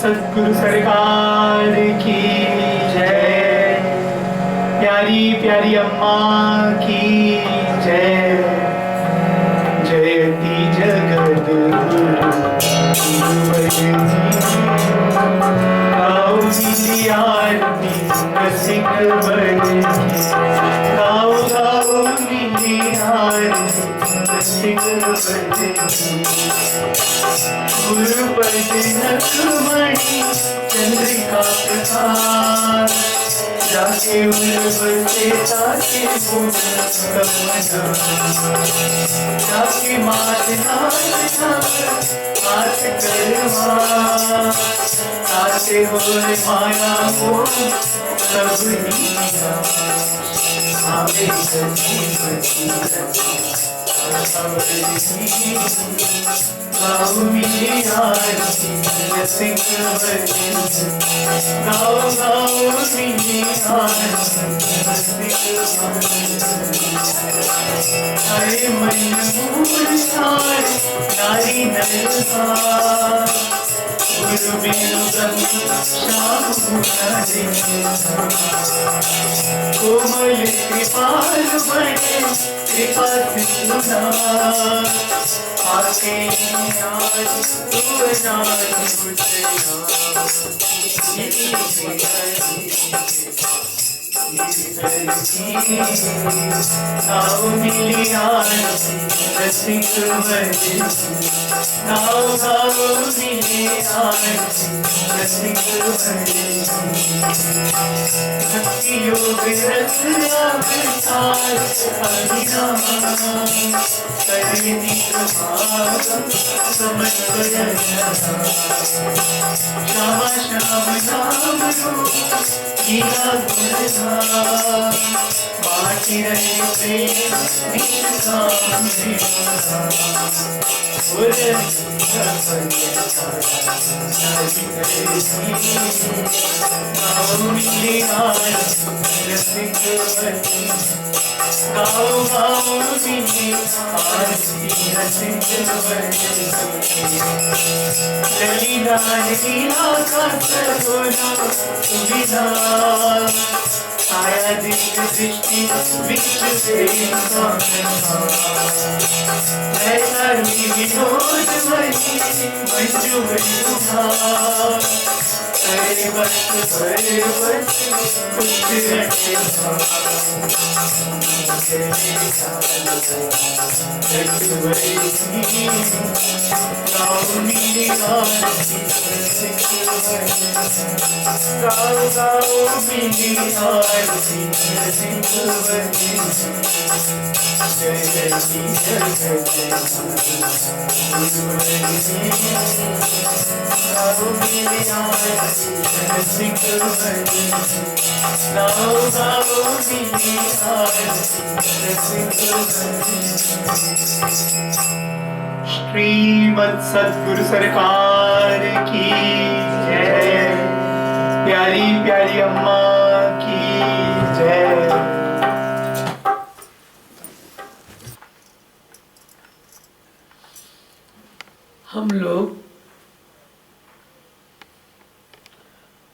सतगुरु सरकार की जय। प्यारी प्यारी अम्मा की जय। जयति जगत गुरु गाओ मिली आरती रसिक बन की। गाओ गाओ मिली आरती रसिक बन की। गुरुपद नखमणि चंद्रिका प्रकाश जाके उर्वसे ताके मुख कमना। जाके मात नाथ मात करवा ताके होए माया मोह सब नीना। आवे सती गाओ मिली आरती रसिक बन। गाओ गाओ मिली आरती रसिक बन। हरे मन मूल सार नारी नर गुरु बिनु ब्रह्म श्याम गुण। कोमल कृपाल बने कृपा सिंधु आके आज तू गाओ मिली आरती रसिक बन। गाओ गाओ मिली आरती रसिक बन। भक्ति योग रस अवतार अभिराम करे निकमागम समन्वय। श्यामा श्याम नाम रूप लीला गुणधाम बाटी रहे प्रेम निष्काम गाओ मिली आरती रसिक बन। गाओ गाओ मिली आरती रसिक बन। लीला लीला का सर्वना सुविधा आया दिव्य दृष्टि विश्व से विनोद मनी मंजू मंजुधा करे वक्त भरे वक्त गाओ मिली आरती रसिक बन। गाओ गाओ मिली आरती रसिक बन। जयति जगत गुरु गाओ मिली आरती रसिक बन। गाओ गाओ मिली आरती रसिक बन। श्रीमद् सतगुरु सरकार की जय। प्यारी प्यारी अम्मा की जय। हम लोग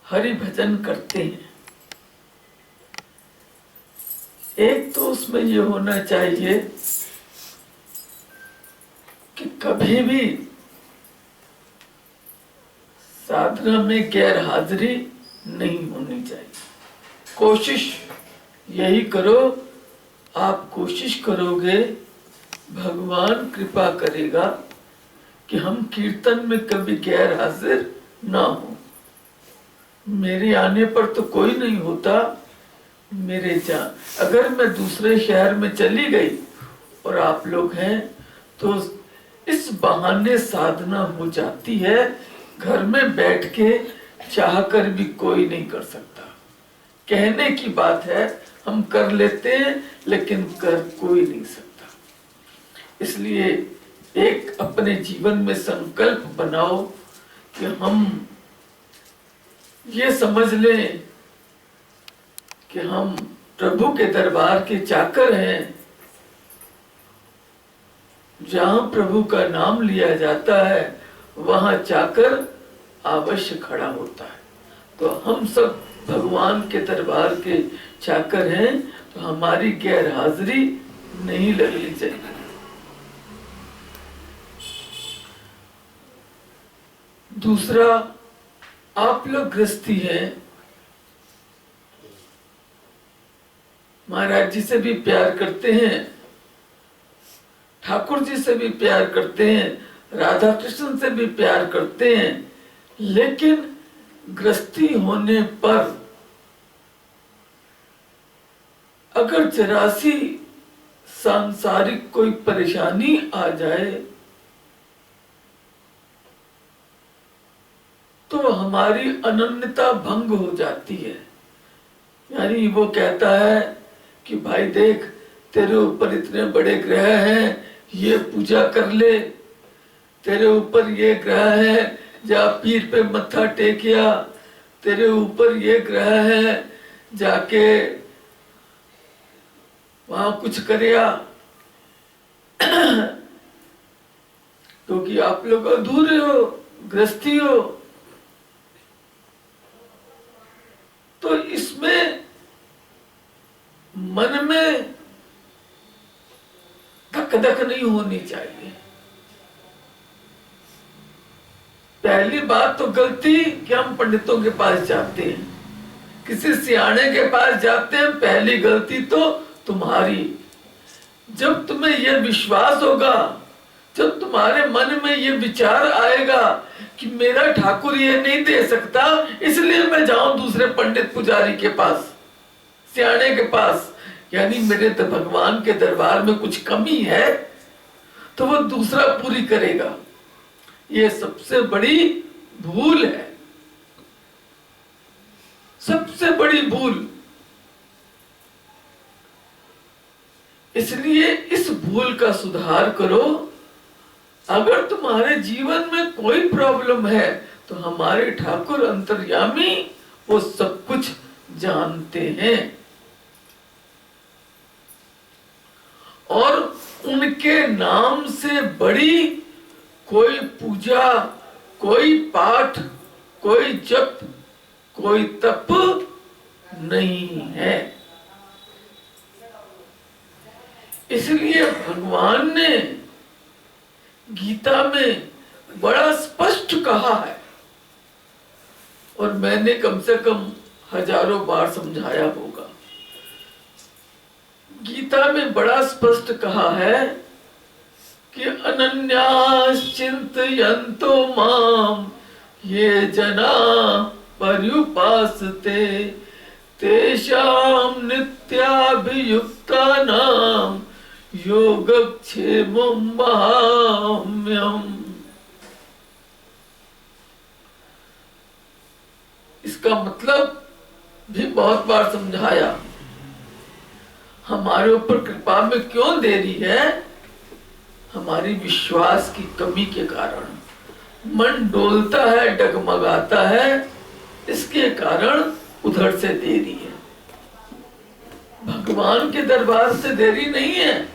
हरि भजन करते हैं। एक तो उसमें ये होना चाहिए कि कभी भी साधना में गैर हाजिरी नहीं होनी चाहिए। कोशिश यही करो, आप कोशिश करोगे भगवान कृपा करेगा कि हम कीर्तन में कभी गैर हाजिर ना हो। मेरे आने पर तो कोई नहीं होता। मेरे अगर मैं दूसरे शहर में चली गई और आप लोग हैं तो इस बहाने साधना हो जाती है। घर में बैठ के चाहकर भी कोई नहीं कर सकता। कहने की बात है, हम कर लेते हैं लेकिन कर कोई नहीं सकता। इसलिए एक अपने जीवन में संकल्प बनाओ कि हम ये समझ लें कि हम प्रभु के दरबार के चाकर हैं। जहां प्रभु का नाम लिया जाता है वहां चाकर अवश्य खड़ा होता है। तो हम सब भगवान के दरबार के चाकर हैं, तो हमारी गैर हाजिरी नहीं लगनी चाहिए। दूसरा, आप लोग गृहस्थी हैं, महाराज जी से भी प्यार करते हैं, ठाकुर जी से भी प्यार करते हैं, राधा कृष्ण से भी प्यार करते हैं, लेकिन गृहस्थी होने पर अगर जरा सी सांसारिक कोई परेशानी आ जाए तो हमारी अनन्यता भंग हो जाती है। यानी वो कहता है कि भाई देख, तेरे ऊपर इतने बड़े ग्रह हैं, ये पूजा कर ले, तेरे ऊपर ये ग्रह है, जा पीर पे मत्था टेकिया, तेरे ऊपर ये ग्रह है, जाके वहां कुछ करिया, क्योंकि आप लोग अधूरे हो, गृहस्थी हो। तो इसमें मन में धक धक नहीं होनी चाहिए। पहली बात तो गलती कि हम पंडितों के पास जाते हैं, किसी सियाने के पास जाते हैं, पहली गलती तो तुम्हारी। जब तुम्हें यह विश्वास होगा, जब तुम्हारे मन में ये विचार आएगा कि मेरा ठाकुर ये नहीं दे सकता, इसलिए मैं जाऊं दूसरे पंडित पुजारी के पास, सियाने के पास, यानी मेरे तो भगवान के दरबार में कुछ कमी है, तो वो दूसरा पूरी करेगा। ये सबसे बड़ी भूल है, सबसे बड़ी भूल। इसलिए इस भूल का सुधार करो। अगर तुम्हारे जीवन में कोई प्रॉब्लम है तो हमारे ठाकुर अंतर्यामी वो सब कुछ जानते हैं, और उनके नाम से बड़ी कोई पूजा, कोई पाठ, कोई जप, कोई तप नहीं है। इसलिए भगवान ने गीता में बड़ा स्पष्ट कहा है, और मैंने कम से कम हजारों बार समझाया होगा। गीता में बड़ा स्पष्ट कहा है कि अनन्यास चिंतयन्तो माम ये जना पर्युपासते तेषां नित्याभियुक्तानां योगक्षेमं वहाम्यहम्। इसका मतलब भी बहुत बार समझाया। हमारे ऊपर कृपा में क्यों देरी है? हमारी विश्वास की कमी के कारण मन डोलता है, डगमगाता है, इसके कारण उधर से देरी है। भगवान के दरबार से देरी नहीं है,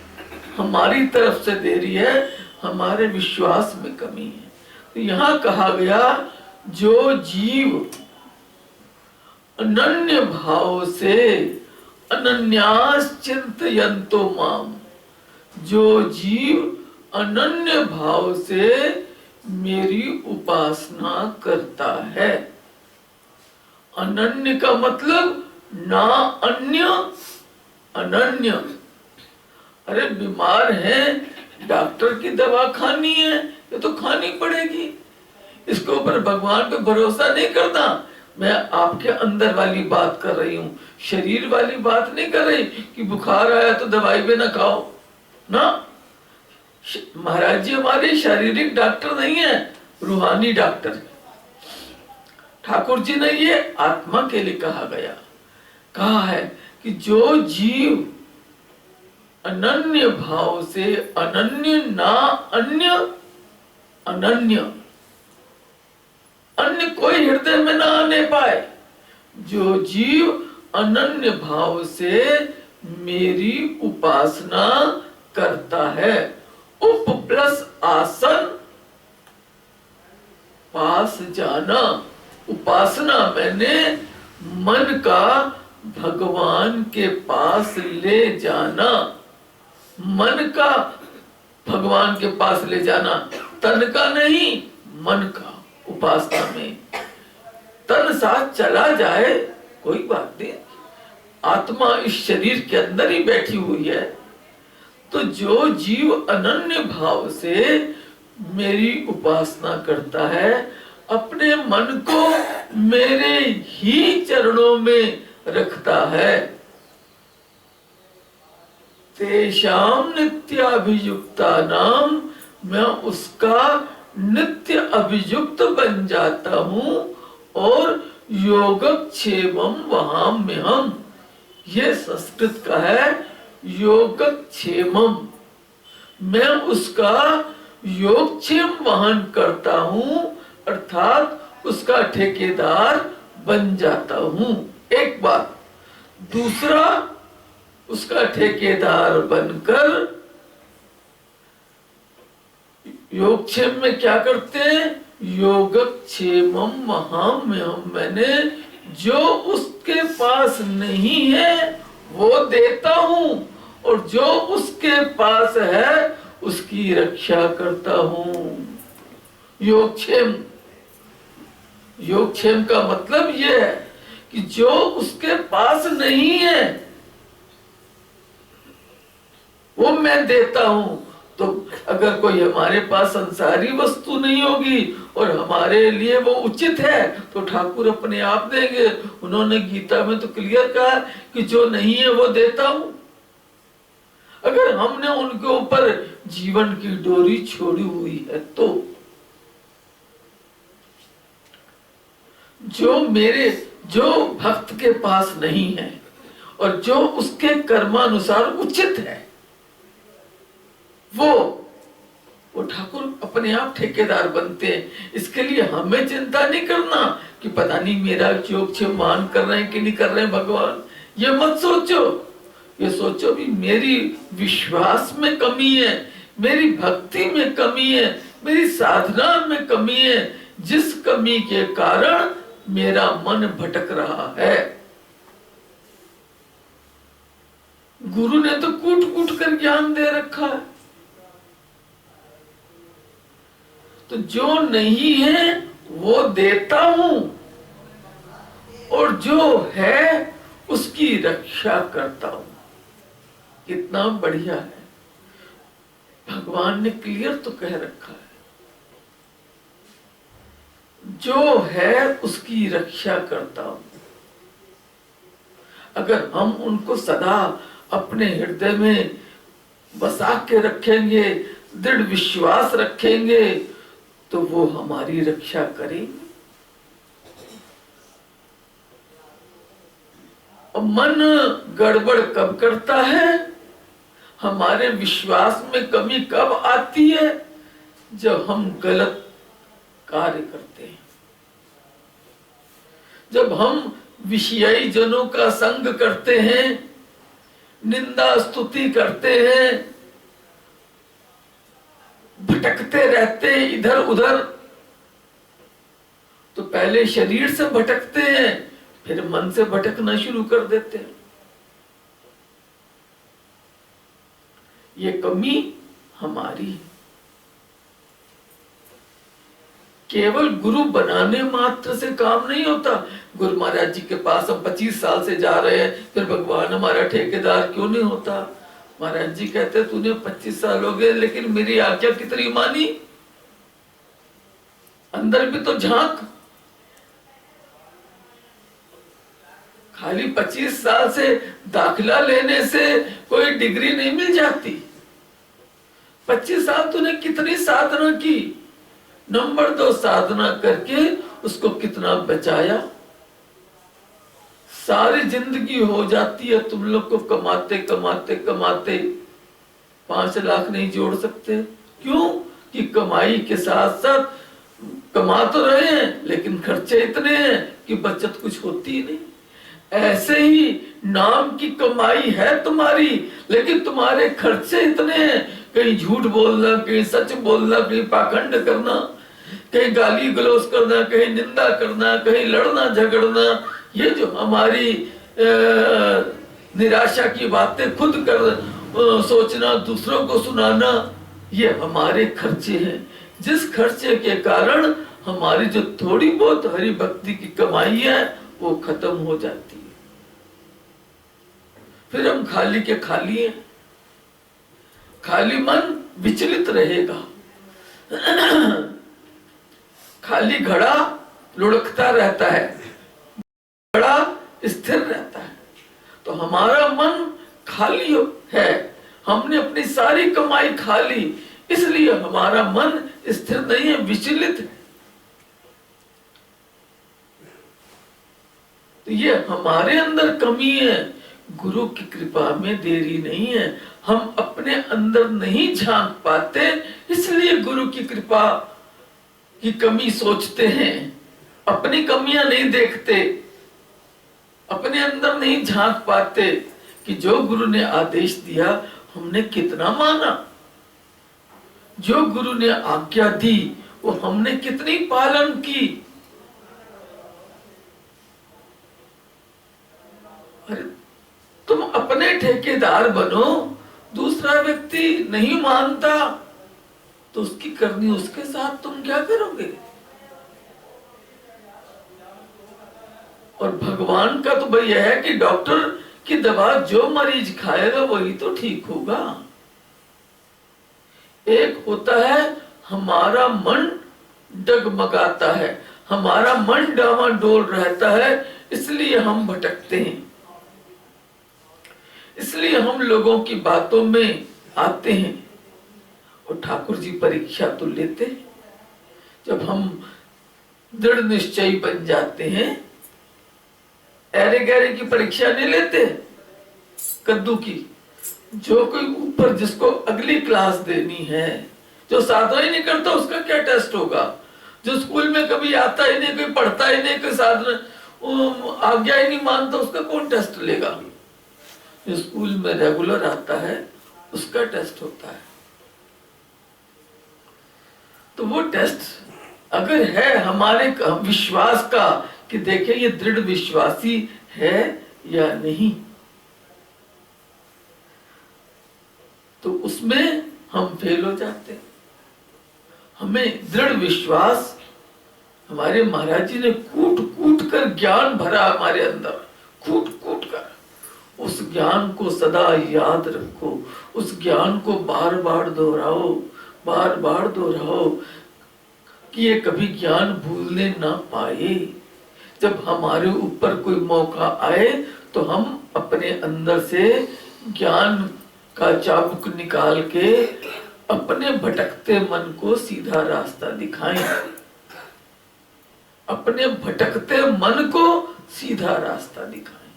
हमारी तरफ से देरी है, हमारे विश्वास में कमी है। तो यहाँ कहा गया, जो जीव अनन्य भाव से अनन्यास चिंतयन्तो माम, जो जीव अनन्य भाव से मेरी उपासना करता है। अनन्य का मतलब ना अन्य, अनन्य। अरे बीमार है, डॉक्टर की दवा खानी है, ये तो खानी पड़ेगी, इसके ऊपर भगवान पे भरोसा नहीं करना। मैं आपके अंदर वाली बात कर रही हूँ, शरीर वाली बात नहीं कर रही कि बुखार आया तो दवाई भी ना खाओ ना। महाराज जी हमारे शारीरिक डॉक्टर नहीं है, रूहानी डॉक्टर। ठाकुर जी ने ये आत्मा के लिए कहा है कि जो जीव अनन्य भाव से, अनन्य ना अन्य, अनन्य, अन्य कोई हृदय में ना आने पाए, जो जीव अनन्य भाव से मेरी उपासना करता है। उप प्लस आसन, पास पास जाना। उपासना मैंने मन का भगवान के पास ले जाना, मन का भगवान के पास ले जाना, तन का नहीं, मन का। उपासना में तन साथ चला जाए कोई बात नहीं, आत्मा इस शरीर के अंदर ही बैठी हुई है। तो जो जीव अनन्य भाव से मेरी उपासना करता है, अपने मन को मेरे ही चरणों में रखता है, तेषाम नित्याभियुक्ता नाम, मैं उसका नित्य अभियुक्त बन जाता हूं। और योगक्षेमम वहाम्यहम्, ये संस्कृत का है योगक्षेमम, मैं उसका योगक्षेम वहन करता हूं, अर्थात उसका ठेकेदार बन जाता हूं। एक बात। दूसरा, उसका ठेकेदार बनकर योगक्षेम में क्या करते हैं? योगक्षेमम वहाम्यहम्, मैंने जो उसके पास नहीं है वो देता हूं, और जो उसके पास है उसकी रक्षा करता हूं। योगक्षेम, योगक्षेम का मतलब यह है कि जो उसके पास नहीं है वो मैं देता हूं। तो अगर कोई हमारे पास संसारी वस्तु नहीं होगी और हमारे लिए वो उचित है तो ठाकुर अपने आप देंगे। उन्होंने गीता में तो क्लियर कहा कि जो नहीं है वो देता हूं। अगर हमने उनके ऊपर जीवन की डोरी छोड़ी हुई है तो जो भक्त के पास नहीं है और जो उसके कर्मानुसार उचित है वो ठाकुर अपने आप ठेकेदार बनते हैं। इसके लिए हमें चिंता नहीं करना कि पता नहीं मेरा योगक्षेम मान कर रहे हैं कि नहीं कर रहे हैं भगवान। ये मत सोचो, ये सोचो भी मेरी विश्वास में कमी है, मेरी भक्ति में कमी है, मेरी साधना में कमी है, जिस कमी के कारण मेरा मन भटक रहा है। गुरु ने तो कूट कूट कर ज्ञान दे रखा है। तो जो नहीं है वो देता हूं और जो है उसकी रक्षा करता हूं। कितना बढ़िया है, भगवान ने क्लियर तो कह रखा है, जो है उसकी रक्षा करता हूं। अगर हम उनको सदा अपने हृदय में बसा के रखेंगे, दृढ़ विश्वास रखेंगे, तो वो हमारी रक्षा करेंगे। और मन गड़बड़ कब करता है? हमारे विश्वास में कमी कब आती है? जब हम गलत कार्य करते हैं, जब हम विषयी जनों का संग करते हैं, निंदा स्तुति करते हैं, भटकते रहते हैं इधर उधर। तो पहले शरीर से भटकते हैं, फिर मन से भटकना शुरू कर देते हैं। ये कमी हमारी है। केवल गुरु बनाने मात्र से काम नहीं होता। गुरु महाराज जी के पास हम 25 साल से जा रहे हैं, फिर भगवान हमारा ठेकेदार क्यों नहीं होता? महाराज जी कहते तूने 25 साल हो गए लेकिन मेरी आज्ञा कितनी मानी? अंदर भी तो झांक। खाली 25 साल से दाखिला लेने से कोई डिग्री नहीं मिल जाती। 25 साल तूने कितनी साधना की? नंबर 2, साधना करके उसको कितना बचाया? सारी जिंदगी हो जाती है तुम लोग को कमाते कमाते कमाते 5 लाख नहीं जोड़ सकते। क्यों? कि कमाई के साथ साथ कमा तो रहे हैं लेकिन खर्चे इतने हैं कि बचत कुछ होती नहीं। ऐसे ही नाम की कमाई है तुम्हारी, लेकिन तुम्हारे खर्चे इतने हैं, कहीं झूठ बोलना, कहीं सच बोलना, कहीं पाखंड करना, कहीं गाली गलौज करना, कहीं निंदा करना, कहीं लड़ना झगड़ना, ये जो हमारी निराशा की बातें खुद कर सोचना, दूसरों को सुनाना, ये हमारे खर्चे हैं, जिस खर्चे के कारण हमारी जो थोड़ी बहुत हरि भक्ति की कमाई है वो खत्म हो जाती है। फिर हम खाली के खाली हैं, खाली मन विचलित रहेगा। खाली घड़ा लुढ़कता रहता है, घड़ा स्थिर रहता है। तो हमारा मन खाली है, हमने अपनी सारी कमाई खा ली, इसलिए हमारा मन स्थिर नहीं है, विचलित है। तो ये हमारे अंदर कमी है, गुरु की कृपा में देरी नहीं है। हम अपने अंदर नहीं झांक पाते, इसलिए गुरु की कृपा की कमी सोचते हैं, अपनी कमियां नहीं देखते, अपने अंदर नहीं झांक पाते कि जो गुरु ने आदेश दिया हमने कितना माना, जो गुरु ने आज्ञा दी वो हमने कितनी पालन की। अरे तुम अपने ठेकेदार बनो, दूसरा व्यक्ति नहीं मानता तो उसकी करनी उसके साथ तुम क्या करोगे। और भगवान का तो भाई यह है कि डॉक्टर की दवा जो मरीज खाएगा वही तो ठीक होगा। एक होता है हमारा मन डगमगाता है, हमारा मन डामाडोल रहता है, इसलिए हम भटकते हैं, इसलिए हम लोगों की बातों में आते हैं। और ठाकुर जी परीक्षा तो लेते हैं, जब हम दृढ़ निश्चयी बन जाते हैं, ऐरे गहरे की परीक्षा नहीं लेते कद्दू की। जो कोई ऊपर जिसको अगली क्लास देनी है, जो साधना ही नहीं करता उसका क्या टेस्ट होगा। जो स्कूल में कभी आता ही नहीं, कोई पढ़ता ही नहीं, कोई साधना आज्ञा ही नहीं मानता, उसका कौन टेस्ट लेगा। जो स्कूल में रेगुलर आता है उसका टेस्ट होता है। तो वो टेस्ट अगर है हमारे विश्वास का कि देखें ये दृढ़ विश्वासी है या नहीं, तो उसमें हम फेल हो जाते हैं। हमें दृढ़ विश्वास, हमारे महाराज जी ने कूट कूट कर ज्ञान भरा हमारे अंदर, कूट कूट कर। उस ज्ञान को सदा याद रखो, उस ज्ञान को बार बार दोहराओ, बार बार दोहराओ कि ये कभी ज्ञान भूलने ना पाए। जब हमारे ऊपर कोई मौका आए तो हम अपने अंदर से ज्ञान का चाबुक निकाल के अपने भटकते मन को सीधा रास्ता दिखाएं, अपने भटकते मन को सीधा रास्ता दिखाएं।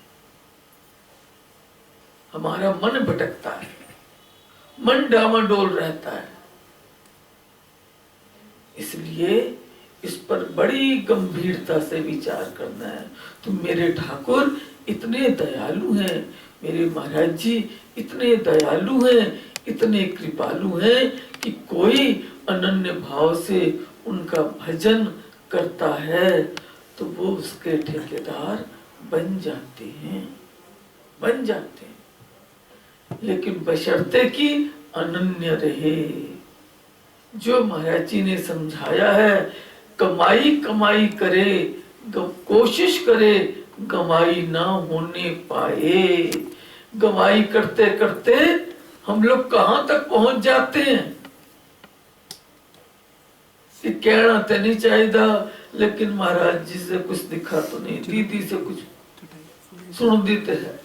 हमारा मन भटकता है, मन डामाडोल रहता है, इसलिए इस पर बड़ी गंभीरता से विचार करना है। तो मेरे ठाकुर इतने दयालु हैं, मेरे महाराज जी इतने दयालु हैं, इतने कृपालु हैं कि कोई अनन्य भाव से उनका भजन करता है तो वो उसके ठेकेदार बन जाते हैं, बन जाते हैं। लेकिन बशर्ते कि अनन्य रहे। जो महाराज जी ने समझाया है, कमाई कमाई करे, कोशिश करे, कमाई ना होने पाए। कमाई करते करते हम लोग कहां तक पहुंच जाते हैं कि कहना तो नहीं चाहिए, लेकिन महाराज जी से कुछ दिखा तो नहीं, दीदी से कुछ सुन देते हैं,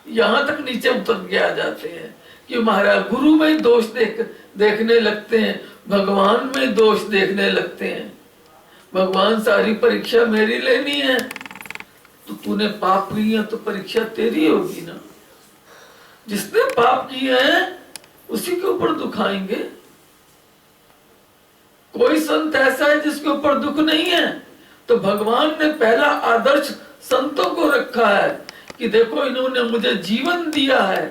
यहाँ तक नीचे उतर के आ जाते हैं कि महाराज गुरु में दोष देखने लगते हैं, भगवान में दोष देखने लगते हैं। भगवान सारी परीक्षा मेरी लेनी है, तो तूने पाप किया तो परीक्षा तेरी होगी ना। जिसने पाप किए हैं उसी के ऊपर दुख आएंगे। कोई संत ऐसा है जिसके ऊपर दुख नहीं है? तो भगवान ने पहला आदर्श संतों को रखा है कि देखो इन्होंने मुझे जीवन दिया है,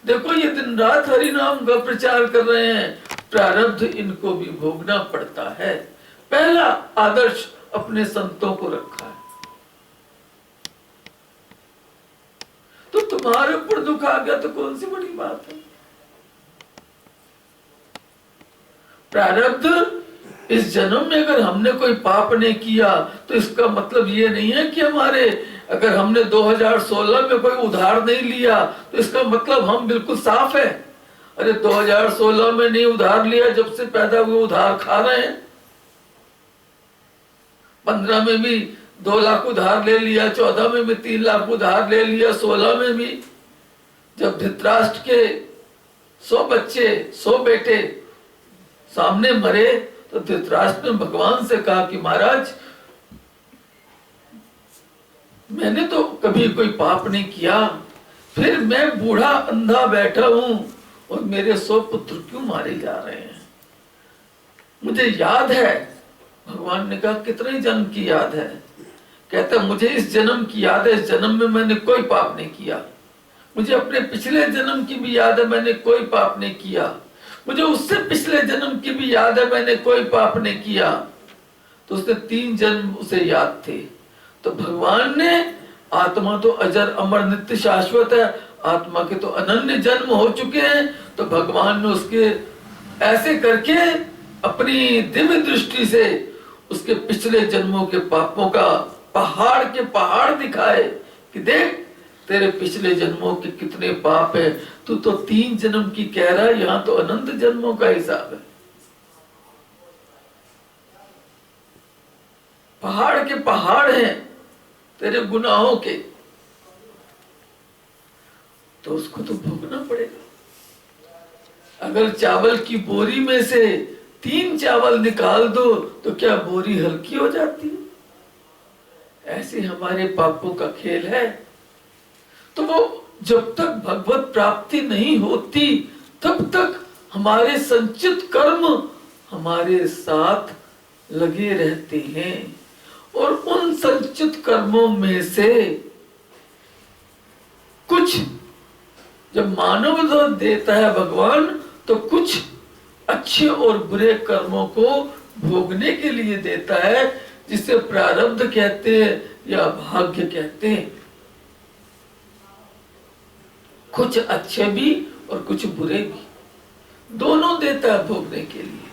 देखो ये दिन रात हरि नाम का प्रचार कर रहे हैं, प्रारब्ध इनको भी भोगना पड़ता है। पहला आदर्श अपने संतों को रखा है। तो तुम्हारे ऊपर दुख आ गया तो कौन सी बड़ी बात है। प्रारब्ध इस जन्म में अगर हमने कोई पाप नहीं किया तो इसका मतलब ये नहीं है कि हमारे, अगर हमने 2016 में कोई उधार नहीं लिया तो इसका मतलब हम बिल्कुल साफ है। अरे 2016 में नहीं उधार लिया, जब से पैदा हुए उधार खा रहे हैं। 15 में भी 2 लाख उधार ले लिया, 14 में भी 3 लाख उधार ले लिया, 16 में भी। जब धृतराष्ट्र के 100 बच्चे 100 बेटे सामने मरे तो धृतराष्ट्र ने भगवान से कहा कि महाराज मैंने तो कभी कोई पाप नहीं किया, फिर मैं बूढ़ा अंधा बैठा हूं और मेरे 100 पुत्र क्यों मारे जा रहे हैं। मुझे याद है, भगवान ने कहा कितने जन्म की याद है। कहता मुझे इस जन्म की याद है, इस जन्म में मैंने कोई पाप नहीं किया। मुझे अपने पिछले जन्म की भी याद है, मैंने कोई पाप नहीं किया। मुझे उससे पिछले जन्म की भी याद है, मैंने कोई पाप नहीं किया। तो उसने 3 जन्म उसे याद थे। तो भगवान ने, आत्मा तो अजर अमर नित्य शाश्वत है, आत्मा के तो अनन्य जन्म हो चुके हैं। तो भगवान ने उसके ऐसे करके अपनी दिव्य दृष्टि से उसके पिछले जन्मों के पापों का पहाड़ के पहाड़ दिखाए कि देख तेरे पिछले जन्मों के कितने पाप है। तू तो 3 जन्म की कह रहा है, यहां तो अनंत जन्मों का हिसाब है। पहाड़ के पहाड़ हैं तेरे गुनाहों के, तो उसको तो भोगना पड़ेगा। अगर चावल की बोरी में से 3 चावल निकाल दो तो क्या बोरी हल्की हो जाती है? ऐसे हमारे पापों का खेल है। तो वो जब तक भगवत प्राप्ति नहीं होती तब तक हमारे संचित कर्म हमारे साथ लगे रहते हैं। और उन संचित कर्मों में से कुछ जब मानव देता है भगवान, तो कुछ अच्छे और बुरे कर्मों को भोगने के लिए देता है, जिसे प्रारब्ध कहते हैं या भाग्य कहते हैं। कुछ अच्छे भी और कुछ बुरे भी, दोनों देता है भोगने के लिए।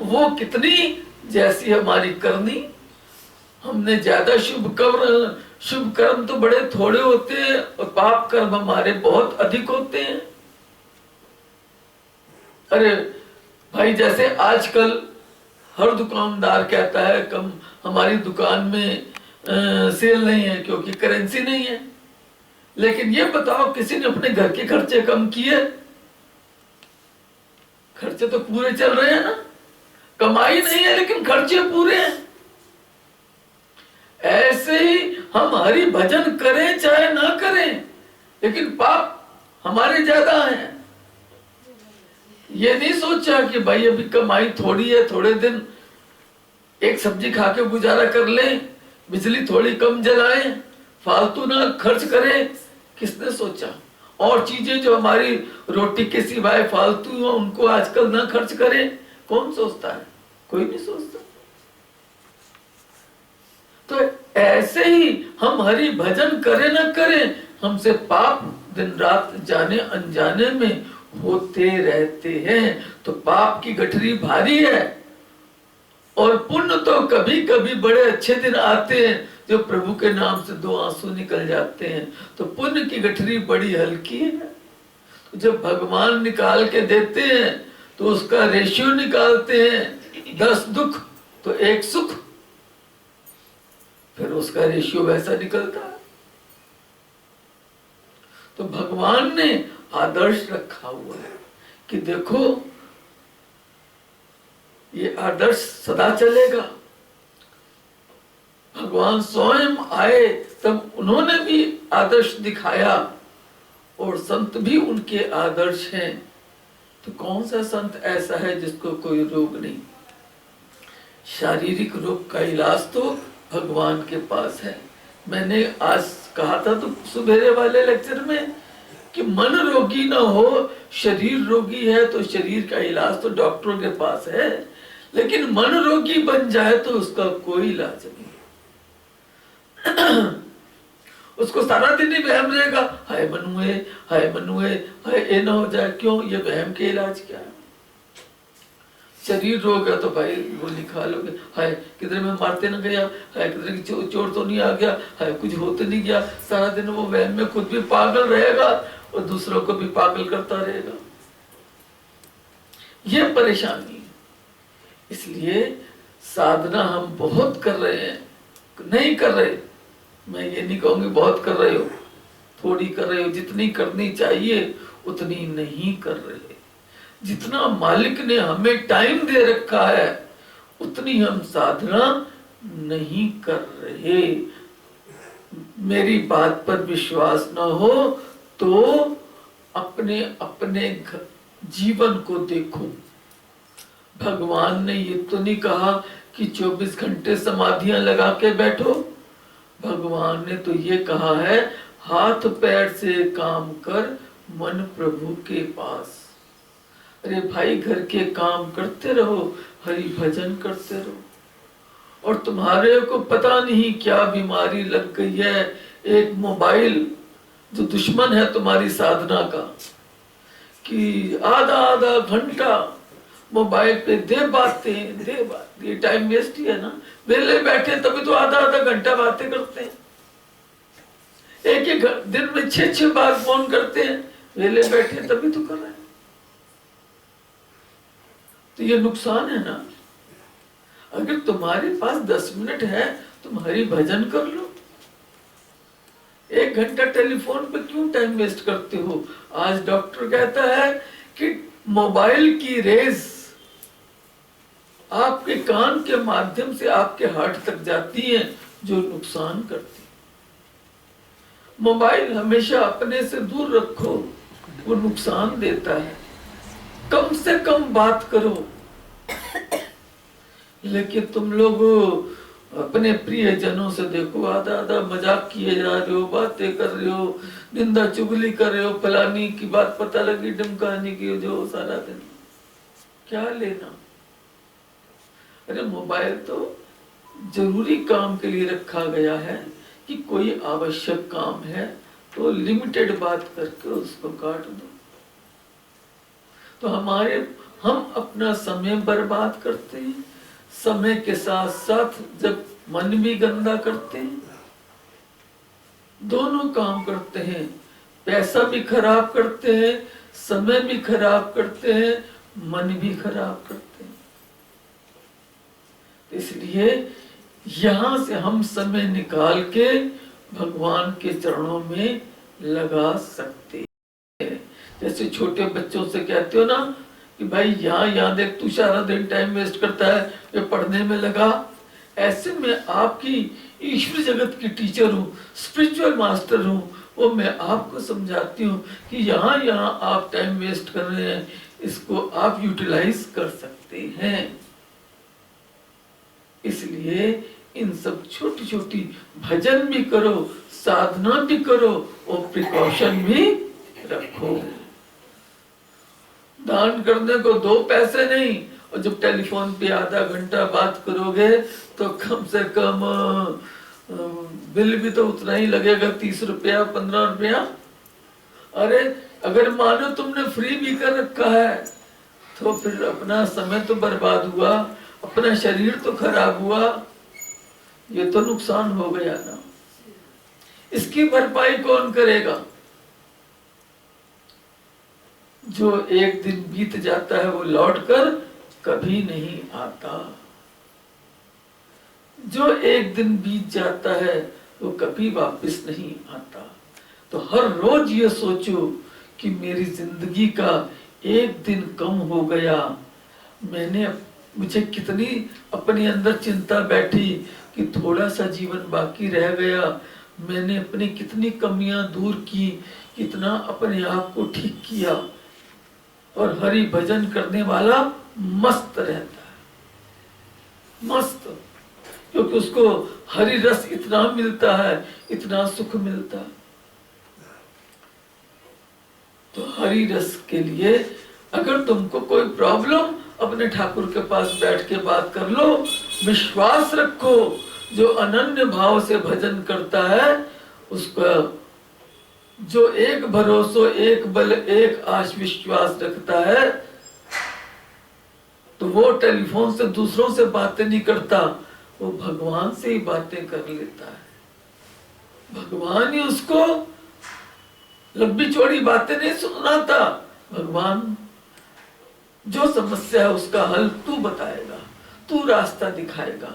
वो कितनी जैसी हमारी करनी। हमने ज्यादा शुभ कर्म तो बड़े थोड़े होते हैं और पाप कर्म हमारे बहुत अधिक होते हैं। अरे भाई, जैसे आजकल हर दुकानदार कहता है कम हमारी दुकान में सेल नहीं है क्योंकि करेंसी नहीं है। लेकिन ये बताओ, किसी ने अपने घर के खर्चे कम किए? खर्चे तो पूरे चल रहे हैं ना। कमाई नहीं है लेकिन खर्चे पूरे हैं। ऐसे ही हम हरि भजन करें चाहे ना करें, लेकिन पाप हमारे ज्यादा हैं। ये नहीं सोचा कि भाई अभी कमाई थोड़ी है, थोड़े दिन एक सब्जी खा के गुजारा कर लें, बिजली थोड़ी कम जलाएं, फालतू ना खर्च करें। किसने सोचा? और चीजें जो हमारी रोटी के सिवाय फालतू हो उनको आजकल ना खर्च करें। कौन सोचता है? कोई नहीं सोचता। तो ऐसे ही हम हरि भजन करें ना करें, हमसे पाप दिन रात जाने अनजाने में होते रहते हैं। तो पाप की गठरी भारी है और पुण्य तो कभी कभी बड़े अच्छे दिन आते हैं जो प्रभु के नाम से 2 आंसू निकल जाते हैं। तो पुण्य की गठरी बड़ी हल्की है। तो जब भगवान निकाल के देते हैं तो उसका रेशियो निकालते हैं, 10 दुख तो 1 सुख, फिर उसका रेशियो वैसा निकलता है। तो भगवान ने आदर्श रखा हुआ है कि देखो ये आदर्श सदा चलेगा। भगवान स्वयं आए तब उन्होंने भी आदर्श दिखाया और संत भी उनके आदर्श हैं। तो कौन सा संत ऐसा है जिसको कोई रोग नहीं? शारीरिक रोग का इलाज तो भगवान के पास है। मैंने आज कहा था तो सुबेरे वाले लेक्चर में कि मन रोगी ना हो, शरीर रोगी है तो शरीर का इलाज तो डॉक्टरों के पास है, लेकिन मन रोगी बन जाए तो उसका कोई इलाज नहीं। उसको सारा दिन ही वहम रहेगा, हाय मनुए, हाय मनुए, हाय ये ना हो जाए। क्यों? ये वहम के इलाज क्या है? शरीर रोग है तो भाई गोली खा लोगे, हाय किधर में मारते ना गया, हाय किधर की चोर तो नहीं आ गया, हाय कुछ होते नहीं गया। सारा दिन वो वहम में खुद भी पागल रहेगा और दूसरों को भी पागल करता रहेगा। ये परेशानी है। इसलिए साधना हम बहुत कर रहे हैं, नहीं कर रहे, मैं ये नहीं कहूंगी बहुत कर रहे हो, थोड़ी कर रहे हो। जितनी करनी चाहिए उतनी नहीं कर रहे। जितना मालिक ने हमें टाइम दे रखा है उतनी हम साधना नहीं कर रहे। मेरी बात पर विश्वास न हो तो अपने अपने जीवन को देखो। भगवान ने ये तो नहीं कहा कि 24 घंटे समाधियां लगा के बैठो। भगवान ने तो ये कहा है, हाथ पैर से काम कर, मन प्रभु के पास। अरे भाई, घर के काम करते रहो, हरि भजन करते रहो। और तुम्हारे को पता नहीं क्या बीमारी लग गई है। एक मोबाइल जो दुश्मन है तुम्हारी साधना का, कि आधा आधा घंटा मोबाइल पे दे बातें, ये टाइम वेस्ट ही है ना। वेले बैठे तभी तो आधा आधा घंटा बातें करते हैं। एक एक दिन में 6-6 बार फोन करते हैं, वेले बैठे तभी तो कर रहे हैं। तो ये नुकसान है ना। अगर तुम्हारे पास 10 मिनट है, तुम हरि भजन कर लो। 1 घंटा टेलीफोन पे क्यों टाइम वेस्ट करते हो? आज डॉक्टर कहता है कि मोबाइल की रेज आपके कान के माध्यम से आपके हार्ट तक जाती है, जो नुकसान करती है। मोबाइल हमेशा अपने से दूर रखो, वो नुकसान देता है। कम से कम बात करो। लेकिन तुम लोग अपने प्रिय जनों से देखो, आधा आधा मजाक किए जा रहे हो, बातें कर रहे हो, निंदा चुगली कर रहे हो, फलानी की बात पता लगी, ढमकाने की, जो सारा दिन क्या लेना। अरे मोबाइल तो जरूरी काम के लिए रखा गया है कि कोई आवश्यक काम है तो लिमिटेड बात करके उसको काट दो। तो हम अपना समय बर्बाद करते हैं, समय के साथ साथ जब मन भी गंदा करते हैं, दोनों काम करते हैं। पैसा भी खराब करते हैं, समय भी खराब करते हैं, मन भी खराब करते हैं। इसलिए यहां से हम समय निकाल के भगवान के चरणों में लगा सकते हैं। जैसे छोटे बच्चों से कहते हो ना कि भाई यहाँ देख, तू सारा दिन टाइम वेस्ट करता है, ये पढ़ने में लगा। ऐसे में आपकी ईश्वर जगत की टीचर हूँ, स्पिरिचुअल मास्टर हूँ, वो मैं आपको समझाती हूँ कि यहाँ आप टाइम वेस्ट कर रहे हैं, इसको आप यूटिलाइज कर सकते हैं। इसलिए इन सब छोटी छोटी भजन भी करो, साधना भी करो और प्रिकॉशन भी रखो। दान करने को 2 पैसे नहीं, और जब टेलीफोन पे आधा घंटा बात करोगे तो कम से कम बिल भी तो उतना ही लगेगा, 30 रुपया 15 रुपया। अरे अगर मानो तुमने फ्री भी कर रखा है तो फिर अपना समय तो बर्बाद हुआ, अपना शरीर तो खराब हुआ, ये तो नुकसान हो गया ना। इसकी भरपाई कौन करेगा? जो एक दिन बीत जाता है वो लौटकर कभी नहीं आता। जो एक दिन बीत जाता है वो कभी वापस नहीं आता। तो हर रोज ये सोचो कि मेरी जिंदगी का एक दिन कम हो गया। मुझे कितनी अपने अंदर चिंता बैठी कि थोड़ा सा जीवन बाकी रह गया। मैंने अपनी कितनी कमियां दूर की, कितना अपने आप को ठीक किया। और हरि भजन करने वाला मस्त रहता है, मस्त, क्योंकि उसको हरि रस इतना मिलता है, इतना सुख मिलता है। तो हरि रस के लिए अगर तुमको कोई प्रॉब्लम, अपने ठाकुर के पास बैठ के बात कर लो। विश्वास रखो, जो अनन्य भाव से भजन करता है उसका, जो एक भरोसो एक बल एक आश विश्वास रखता है, तो वो टेलीफोन से दूसरों से बातें नहीं करता, वो भगवान से ही बातें कर लेता है। भगवान ही उसको लंबी चौड़ी बातें नहीं सुनाता। भगवान जो समस्या है उसका हल तू बताएगा, तू रास्ता दिखाएगा,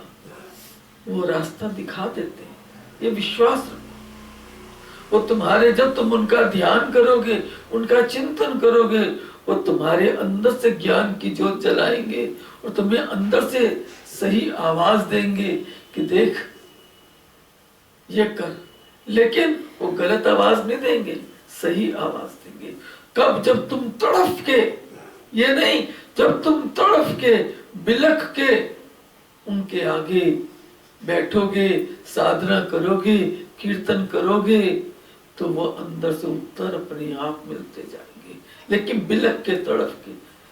वो रास्ता दिखा देते हैं। ये विश्वास रखो। वो तुम्हारे, जब तुम उनका ध्यान करोगे, उनका चिंतन करोगे, वो तुम्हारे अंदर से ज्ञान की ज्योत जलाएंगे और तुम्हें अंदर से सही आवाज देंगे कि देख ये कर। लेकिन वो गलत आवाज नहीं देंगे, सही आवाज देंगे। कब? जब तुम तड़फ के, ये नहीं, जब तुम तड़फ के बिलख के उनके आगे बैठोगे, साधना करोगे, कीर्तन करोगे, तो वो अंदर से उत्तर अपने आप मिलते जाएंगे। लेकिन बिलख के, तड़फ के,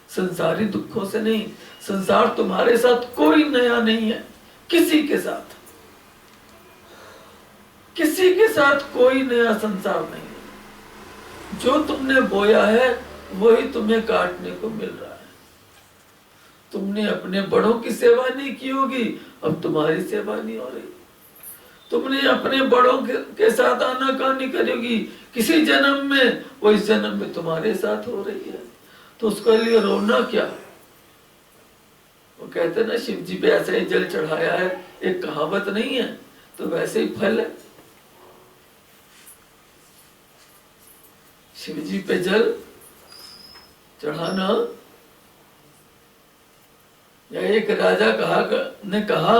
संसारी दुखों से नहीं। संसार तुम्हारे साथ कोई नया नहीं है, किसी के साथ, किसी के साथ कोई नया संसार नहीं है। जो तुमने बोया है वही तुम्हें काटने को मिल रहा है। तुमने अपने बड़ों की सेवा नहीं की होगी, अब तुम्हारी सेवा नहीं हो रही। तुमने अपने बड़ों के साथ आनाकानी करी होगी किसी जन्म में, वो इस जन्म में तुम्हारे साथ हो रही है। तो उसके लिए रोना क्या? वो कहते हैं ना, शिव जी पे ऐसे ही जल चढ़ाया है, एक कहावत नहीं है, तो वैसे ही फल है। शिव जी पे जल चढ़ाना, या एक राजा ने कहा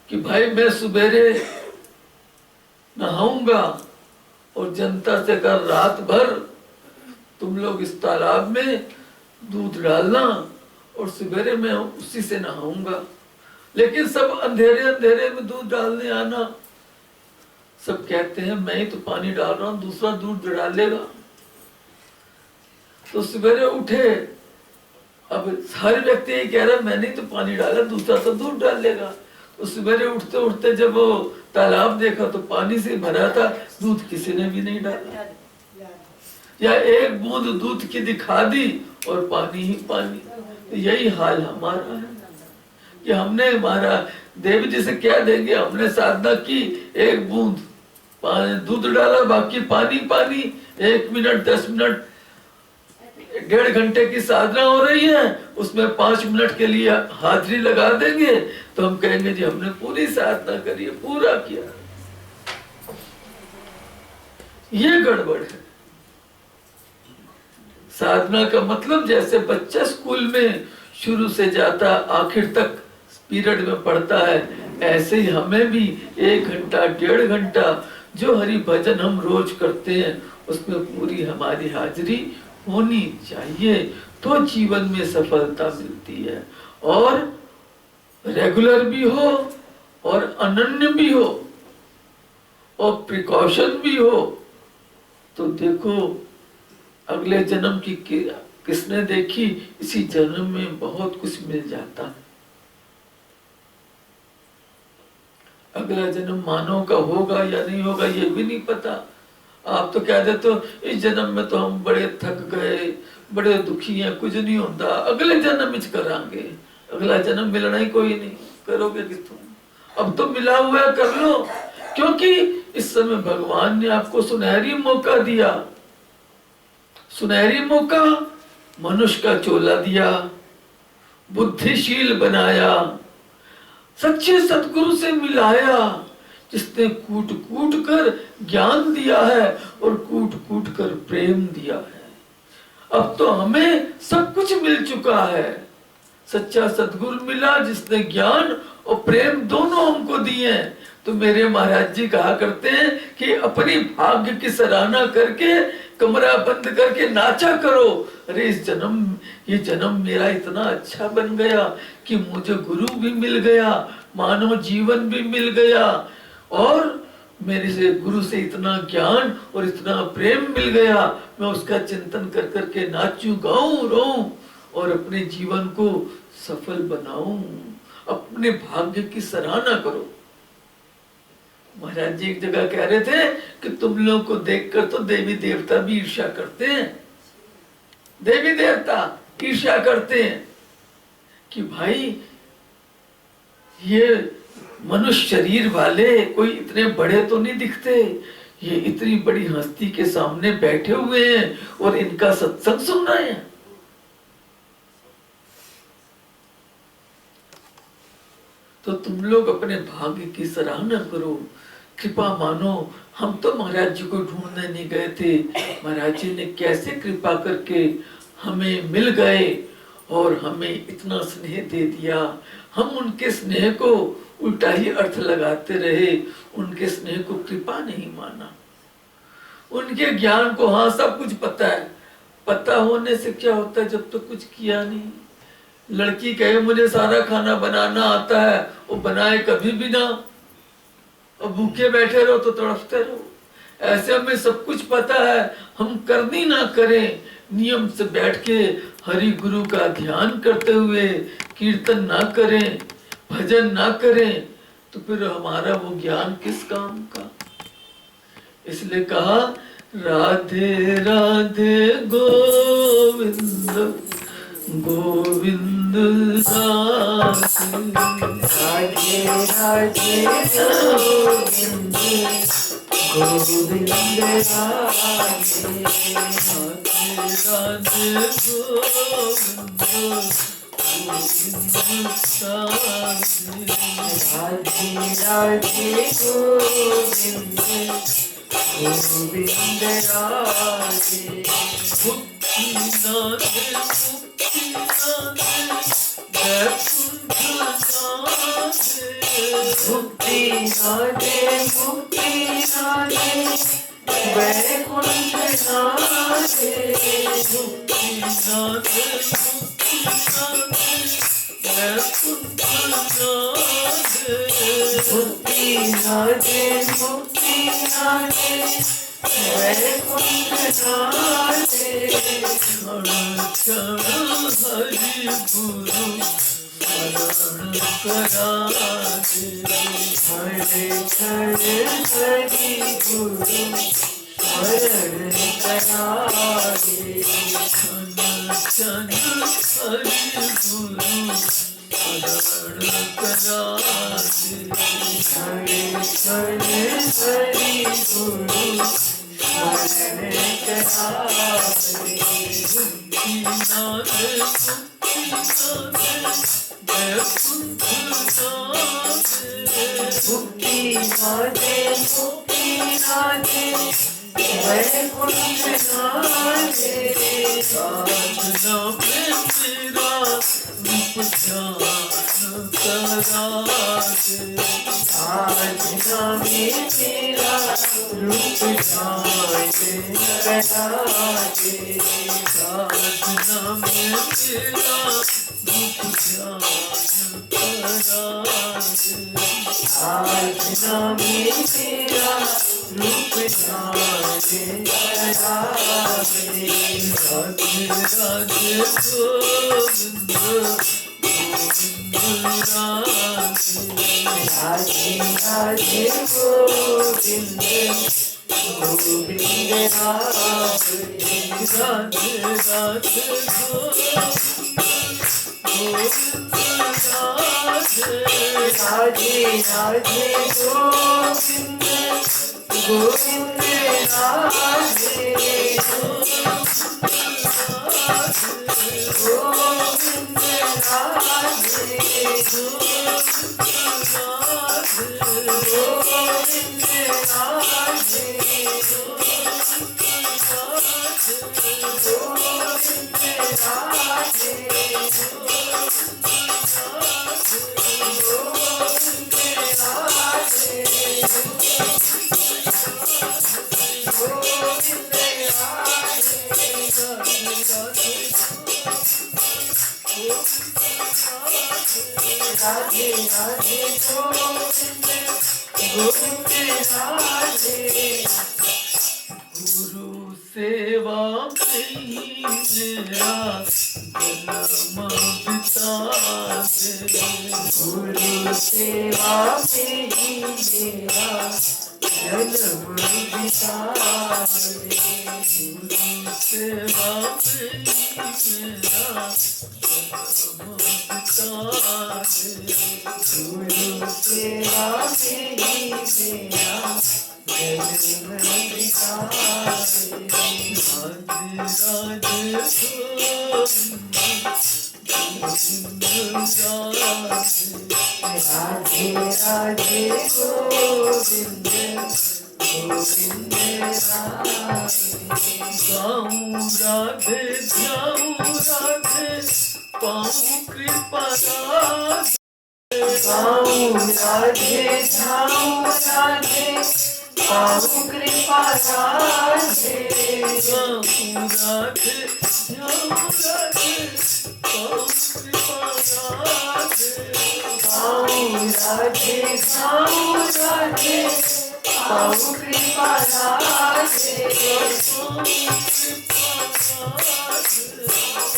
कि भाई मैं सुबेरे नहाऊंगा और जनता से कर रात भर तुम लोग इस तालाब में दूध डालना और सवेरे मैं उसी से नहाऊंगा। लेकिन सब अंधेरे अंधेरे में दूध डालने आना। सब कहते हैं मैं ही तो पानी डाल रहा हूं, दूसरा दूध डालेगा। तो सवेरे उठे, अब सारे व्यक्ति यही कह रहे हैं मैंने तो पानी डाला, दूसरा तो दूध डालेगा। तो सवेरे उठते उठते जब वो तालाब देखा तो पानी से भरा था, दूध किसी ने भी नहीं डाला, या एक बूंद दूध की दिखा दी और पानी ही पानी। तो यही हाल हमारा है कि हमने, हमारा देव जी से क्या देंगे, हमने साधना की, एक बूंद दूध डाला, बाकी पानी पानी। 1 मिनट 10 मिनट 1.5 घंटे की साधना हो रही है, उसमें 5 मिनट के लिए हाजिरी लगा देंगे तो हम कहेंगे जी हमने पूरी साधना करी है, पूरा किया। ये गड़बड़ है। साधना का मतलब जैसे बच्चा स्कूल में शुरू से जाता आखिर तक पीरियड में पढ़ता है, ऐसे ही हमें भी 1 घंटा 1.5 घंटा जो हरि भजन हम रोज करते हैं उसमें पूरी हमारी हाजिरी होनी चाहिए, तो जीवन में सफलता मिलती है। और रेगुलर भी हो और अनन्य भी हो और प्रिकॉशन भी हो। तो देखो अगले जन्म की किसने देखी, इसी जन्म में बहुत कुछ मिल जाता है। अगला जन्म मानव का होगा या नहीं होगा ये भी नहीं पता। आप तो कह देते हो इस जन्म में तो हम बड़े थक गए, बड़े दुखी हैं, कुछ नहीं होता, अगले जन्म में करांगे। अगला जन्म मिलना ही कोई नहीं, करोगे कि तुम अब तो मिला हुआ है, कर लो। क्योंकि इस समय भगवान ने आपको सुनहरी मौका दिया, सुनहरी मौका, मनुष्य का चोला दिया, बुद्धिशील बनाया, सच्चे सतगुरु से मिलाया, जिसने कूट कूट कर ज्ञान दिया है और कूट कूट कर प्रेम दिया है। अब तो हमें सब कुछ मिल चुका है। सच्चा सतगुरु मिला जिसने ज्ञान और प्रेम दोनों हमको दिए हैं। तो मेरे महाराज जी कहा करते हैं कि अपनी भाग्य की सराहना करके कमरा बंद करके नाचा करो। अरे इस जन्म, ये जन्म मेरा इतना अच्छा बन गया कि मुझे गुरु भी मिल गया, मानव जीवन भी मिल गया और मेरे से गुरु से इतना ज्ञान और इतना प्रेम मिल गया, मैं उसका चिंतन कर करके नाचूं, गाऊं, रोऊं और अपने जीवन को सफल बनाऊं। अपने भाग्य की सराहना करो। महाराज जी एक जगह कह रहे थे कि तुम लोगों को देखकर तो देवी देवता भी ईर्ष्या करते हैं। देवी देवता ईर्ष्या करते हैं कि भाई ये मनुष्य शरीर वाले कोई इतने बड़े तो नहीं दिखते, ये इतनी बड़ी हस्ती के सामने बैठे हुए हैं और इनका सत्संग सुन रहे हैं। तो तुम लोग अपने भाग्य की सराहना करो, कृपा मानो। हम तो महाराज जी को ढूंढने नहीं गए थे, महाराज जी ने कैसे कृपा करके हमें मिल गए और हमें इतना स्नेह दे दिया। हम उनके स्नेह को उल्टा ही अर्थ लगाते रहे, उनके स्नेह को कृपा नहीं माना। उनके ज्ञान को हाँ सब कुछ पता है, पता होने से क्या होता है जब तो कुछ किया नहीं। लड़की कहे मुझे सारा खाना बनाना आता है, वो बनाए कभी भी ना, और भूखे बैठे रहो तो तड़पते रहो। ऐसे हमें सब कुछ पता है, हम करनी ना करें, नियम से बैठ के हरि गुरु का ध्यान करते हुए कीर्तन ना करें, भजन ना करें, तो फिर हमारा वो ज्ञान किस काम का। इसलिए कहा राधे राधे गोविंद गोविंद राधे राधे राधे गोविंद गोविंद राधे राधे गोविंद राधे राधे गोविंद गोविंद राधे मुक्ति नादे मुक्ति नादे वैकुंठ नादे मुक्ति नादे मुक्ति नादे वैकुंठ नादे मुक्ति नादे मुक्ति नादे वैकुंठ नादे मुक्ति नादे मुक्ति नादे वैकुंठ नादे क्षण क्षण हरि गुरु स्मरण करादे हरे हरे हरि गुरु स्मरण करादे क्षण क्षण हरि गुरु स्मरण करादे हरे हरे हरि गुरु स्मरण करादे मुक्ति नादे मुक्ति नादे वैकुंठ नादे मुक्ति नादे मुक्ति नादे वैकुंठ नादे साधना में मेरा रूप ध्यान करादे साधना में तेरा रूप ध्यान करादे साधना में मेरा रूप ध्यान करादे साधना में तेरा रूप ध्यान करादे राधे राधे गोविंद गोविंद राधे राधे राधे गोविंद गोविंद राधे राधे राधे गोविंद राधे राधे राधे गोविंद गोविंद राधे गोविंद राधे गोविंद राधे गोविंद राधे राधे राधे गोविंद गोविंद राधे गुरु सेवा में ही मेरा जन्म बिता दे। गुरु सेवा में ही मेरा जन्म बिता दे। गुरु सेवा में ही मेरा जन्म बिता दे। गुरु सेवा में ही मेरा जन्म बिता दे। राधे राधे राधे गोविंद गोविंद राधे गाऊं राधे जाऊं राधे पाऊं कृपा राधे। गाऊं राधे जाऊं राधे पाऊं कृपा राधे। गाऊं राधे जाऊं राधे पाऊं कृपा राधे। गाऊं राधे जाऊं राधे पाऊं कृपा राधे।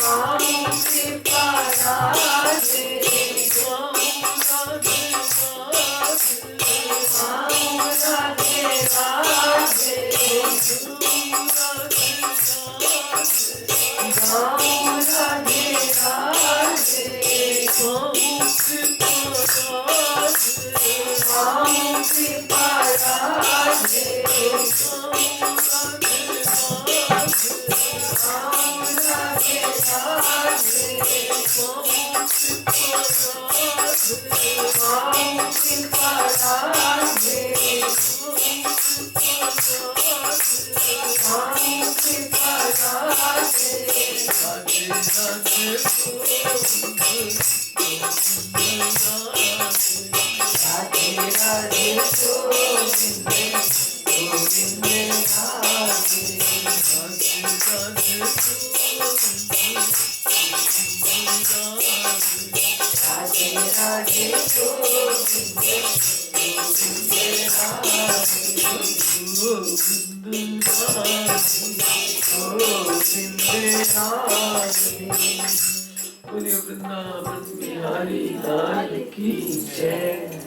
पाऊं कृपा राधे। पाऊं राधे राधे। गाऊं राधे राधे। पाऊं कृपा राधे। पाऊं राधे राधे। पाऊं कृपा राधे। पाऊं कृपा राधे। राधे राधे गोविंद गोविंद राधे। राधे राधे गोविंद गोविंद राधे। बोलिए वृंदावन बिहारी लाल की जय।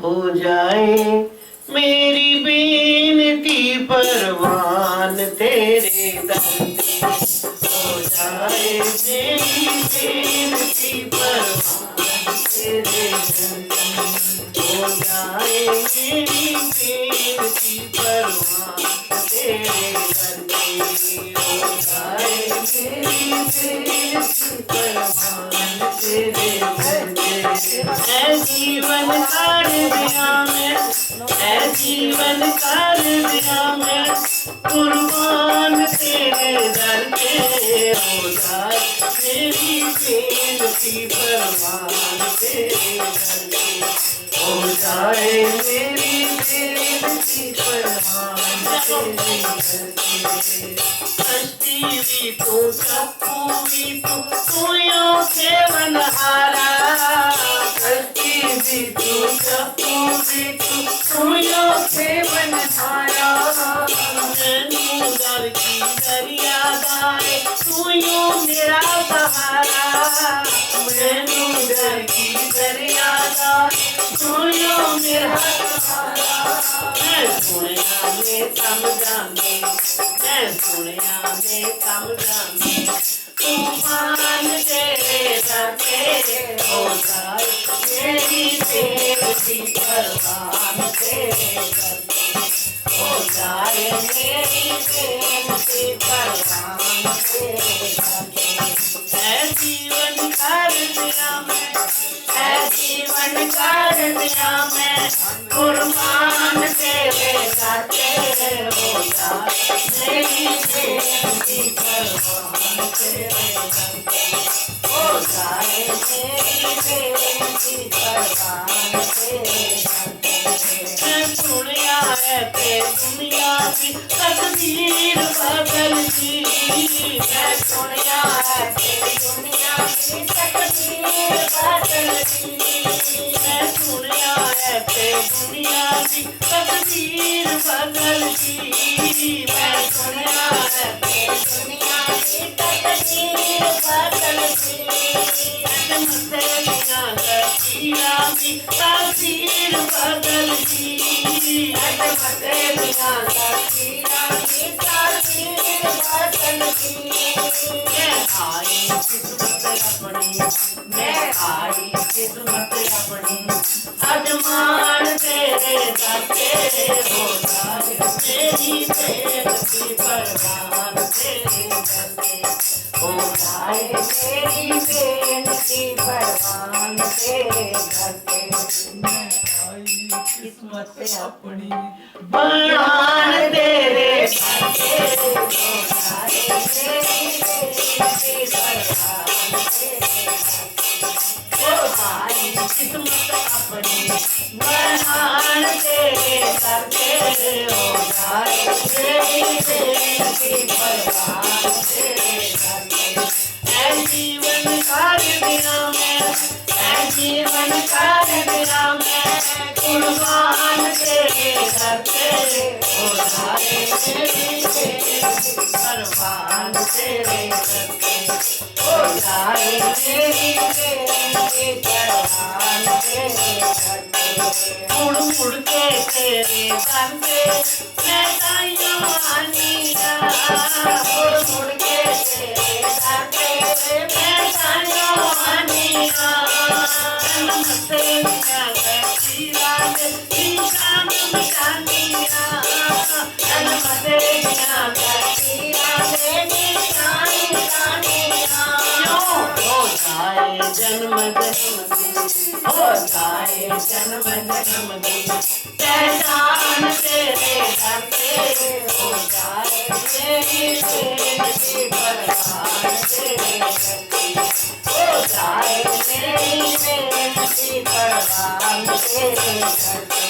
हो जाए मेरी बेनती परवान तेरे दर पे। हो जाए मेरी बेनती परवान तेरे दर पे। हो जाए मेरी बेनती परवान तेरे दर पे। हो जाए मेरी बेनती परवान तेरे दर पे। ऐ जीवन कर दिया मैं, ऐ जीवन कर दिया मैं कुर्बान तेरे दर पे। हो जाए मेरी बेनती परवान तेरे दर पे। हो जाए मेरी बेनती परवान तेरे दर पे। कश्ती भी तू चप्पू भी तू यूं सेवनहारा। कश्ती भी तू चप्पू भी तू यूं सेवनहारा। मैनू दर की दरिया दाए तू यूं मेरा सहारा। मैनू दर की दरिया दाए तू यूं मेरा सहारा। मैं सुनिया में समझाने, मैं सुनिया में समझाने तूफान तेरे दर पे। हो जाए मेरी बेनती परवान तेरे दर पे। हो जाए मेरी बेनती परवान तेरे दर पे। ऐ जीवन कर दिया मैं, ऐ जीवन कर दिया मैं कुर्बान तेरे दर पे। हो जाए मेरी बेनती परवान तेरे दर पे हो जाए मेरी बेनती परवान तेरे दर पे मैं सुनिया है ते दुनिया की तकदीर बदलती मैं सुनिया है ते दुनिया की तकदीर बदलती मैं सुनिया है ते दुनिया की तकदीर बदलती मैं सुनिया है ते दुनिया की तकदीर बदलती मथे दिया लकीरा की तकदीर बदलती मथे दिया लकीरा की तकदीर बदलती मैं आई किस्मत अपनी मैं आई किस्मत अपनी अजमान तेरे दर पे हो जाए मेरी बेनती परवान तेरे दर पे हो जाए मेरी बेनती परवान तेरे दर पे आई किस्मत अपनी भगवान तेरे दर पे हो जाए मेरी बेनती परवान तेरे दर पे हो जाए किस्मत अपनी भगवान तेरे दर पे हो जाए मेरी बेनती परवान तेरे दर पे ऐ जीवन कर दिया मैं ऐ जीवन कर दिया मैं कुर्बान तेरे दर पे हो जाए मेरी बेनती परवान तेरे दर पे हो जाए मेरी बेनती परवान तेरे दर पे मुड़ मुड़ के तेरे दर पे मैं ताइयों आनिया मुड़ मुड़ के तेरे दर पे मैं ताइयों आनिया मथे दिया लकीरा के निशान मिटानिया मथे दिया लकीरा के निशान मिटानिया हो जाए जन्म जन्म हो जाए जन्म जन्म की पहचान तेरे दर पे हो जाए मेरी बेनती परवान तेरे दर पे हो जाए मेरी बेनती परवान तेरे दर पे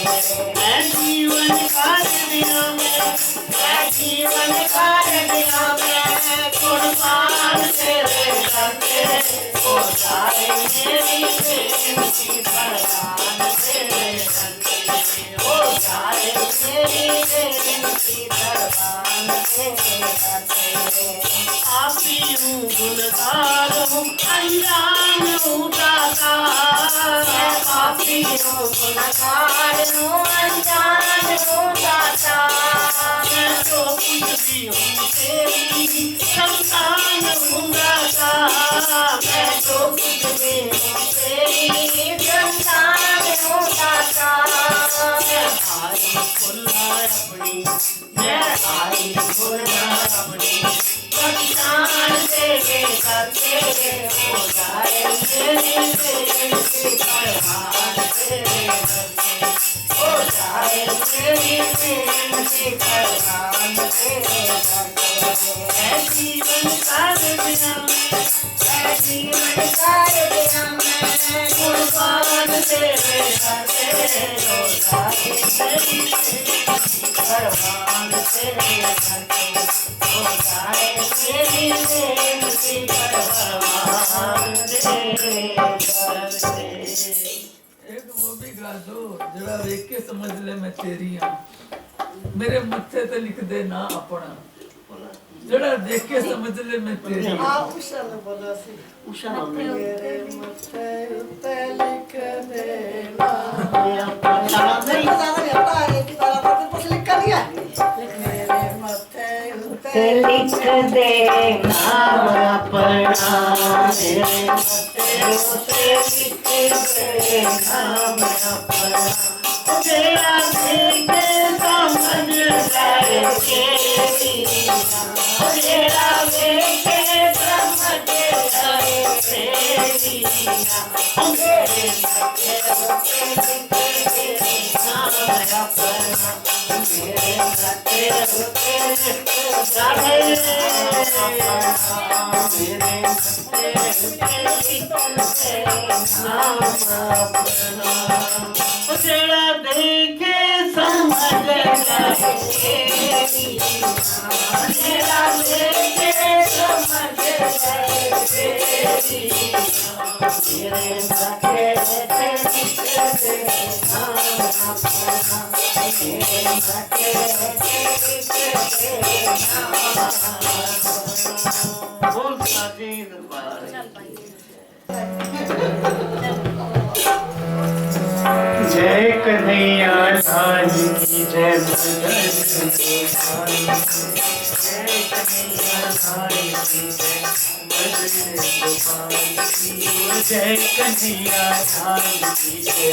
मैं जीवन कर दिया मैं जीवन कर दिया मैं कुर्बान तेरे दर पे हो जाए मेरी बेनती परवान तेरे दर पे हो जाए मेरी बेनती परवान तेरे दर पे पापी हूँ गुनहगार हूँ अनजान हूँ दाता मैं पापी हूँ गुनहगार हूँ अनजान हूँ दाता मैं जो कुछ भी हूँ तेरी संतान हूँ दाता मैं जो कुछ भी हूँ तेरी संतान हूँ दाता मैं आई खुला अपनी मैं आई खुला अपनी पहचान तेरे दर पे हो जाए मेरी बेनती परवान तेरे दर पे हो जाए मेरी बेनती परवान तेरे दर पे ऐ जीवन कर दिया मैं ऐ जीवन कर दिया मैं कुर्बान तेरे दर पे हो जाए मेरी बेनती परवान तेरे दर पे हो जाए मेरी बेनती परवान तेरे दर पे एक वो भी गा दो जरा देख के समझ ले मैं तेरी हूँ मेरे मत्थे ते लिख दे ना अपना जरा देख के समझ ले मैं तेरी हूँ उषा ने बोला सी उषा मेरे मत्थे उत्ते लिख देना नहीं मेरे मत्थे उत्ते लिख दे नाम अपना मेरे मत्थे उते लिख दे नाम अपना तेरा देख समझ जाए तेरा देख समझ जाए मेरे मत्थे उते लिख दे नाम अपना मेरे मथे उते राधे मेरे मथे उते लिखे नाम अपना जेड़ा देखे समझ जाए जेड़ा देखे समझ जाए मेरे मथे उते लिखे नाम अपना मेरे मथे उते लिखे नाम अपना बोल साथी दरबार जय कन्हैया लाल की जय मदन गोपाल जय कन्हैया लाल की जय मदन गोपाल जय कन्हैया लाल की जय मदन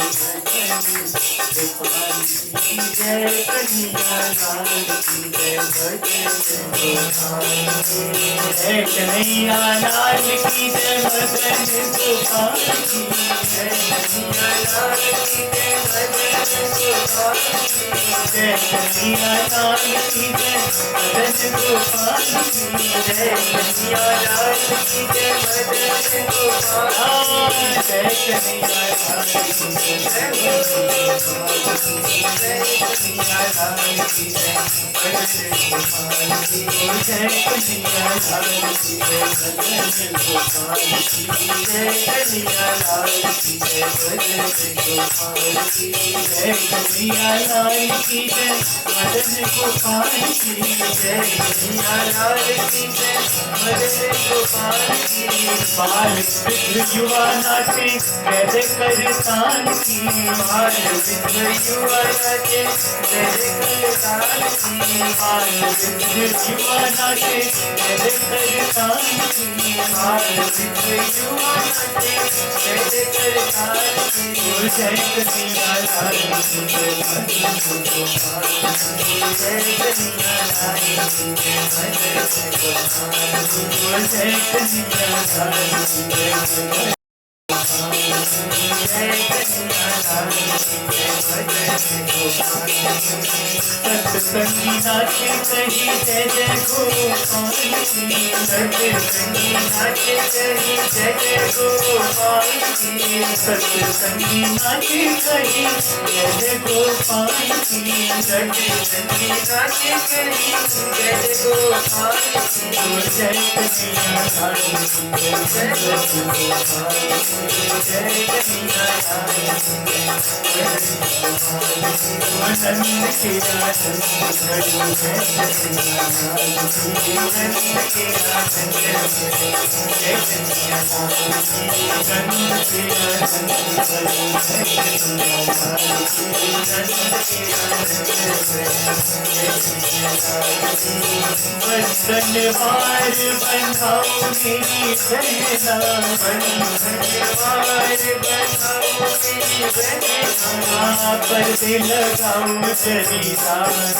गोपाल जय कन्हैया लाल की जय मदन गोपाल जय कन्हैया लाल की जय मदन गोपाल जय कन्हैया लाल की जय मदन गोपाल जय कन्हैया लाल की जय मदन गोपाल जय कन्हैया लाल की जय मदन गोपाल जय कन्हैया लाल की जय कन्हैया लाल की जय मदन गोपाल जय कन्हैया लाल की जय मदन गोपाल जय कन्हैया लाल की जय मदन गोपाल जय कन्हैया लाल की जय मदन गोपाल जय कन्हैया लाल की जय मदन गोपाल बाल वृद्ध युवा नाचे जय करतान की बाल वृद्ध युवा नाचे जय करतान की बाल वृद्ध युवा नाचे जय करतान की बाल वृद्ध युवा नाचे जय करतान की जय कन्हैया लाल की जय मदन गोपाल जय कन्हैया लाल की जय मदन गोपाल जय कन्हैया लाल की जय मदन जय कन्हैया लाल की जय मदन गोपाल सत्संगी नाचे कही जय जय गोपाल सत्संगी नाचे कही जय जय गोपाल सत्संगी नाचे कही जय जय गोपाल सत्संगी नाचे कही जय जय गोपाल जय कन्हैया लाल की जय मदन गोपाल जय कन्हैया लाल की जय मदन गोपाल नंद के राजन जय कन्हैया लाल की नंद के राजन जय कन्हैया लाल की नंद के राजन जय कन्हैया लाल की नंद के राजन जय कन्हैया लाल की बंधन वार बंधाओ मेरी बहना बंधन वार बंधाओ मेरी बहना पर्दे लगाओ चली दामन